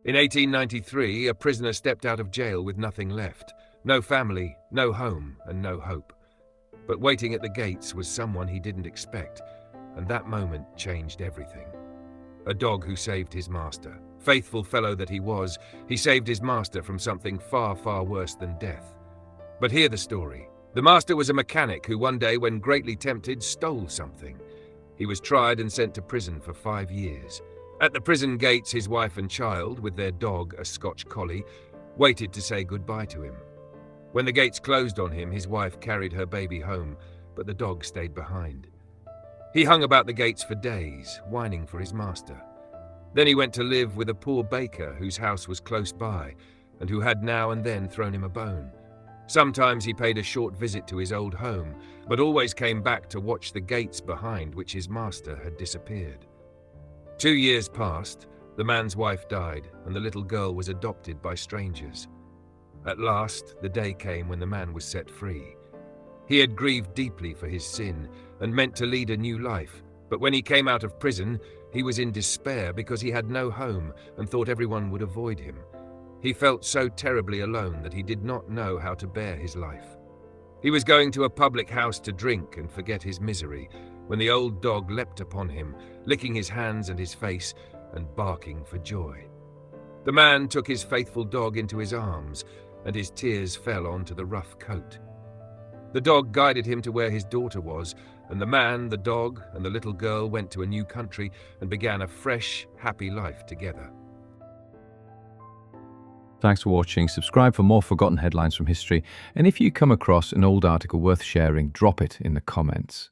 In 1893, a prisoner stepped out of jail with nothing left. No family, no home, and no hope. But waiting at the gates was someone he didn't expect, and that moment changed everything. A dog who saved his master. Faithful fellow that he was, he saved his master from something far, far worse than death. But hear the story. The master was a mechanic who one day, when greatly tempted, stole something. He was tried and sent to prison for 5 years. At the prison gates, his wife and child, with their dog, a Scotch collie, waited to say goodbye to him. When the gates closed on him, his wife carried her baby home, but the dog stayed behind. He hung about the gates for days, whining for his master. Then he went to live with a poor baker whose house was close by, and who had now and then thrown him a bone. Sometimes he paid a short visit to his old home, but always came back to watch the gates behind which his master had disappeared. 2 years passed, the man's wife died, and the little girl was adopted by strangers. At last, the day came when the man was set free. He had grieved deeply for his sin and meant to lead a new life, but when he came out of prison, he was in despair because he had no home and thought everyone would avoid him. He felt so terribly alone that he did not know how to bear his life. He was going to a public house to drink and forget his misery when the old dog leapt upon him, licking his hands and his face and barking for joy. The man took his faithful dog into his arms, and his tears fell onto the rough coat. The dog guided him to where his daughter was, and the man, the dog, and the little girl went to a new country and began a fresh, happy life together. Thanks for watching. Subscribe for more forgotten headlines from history. And if you come across an old article worth sharing, drop it in the comments.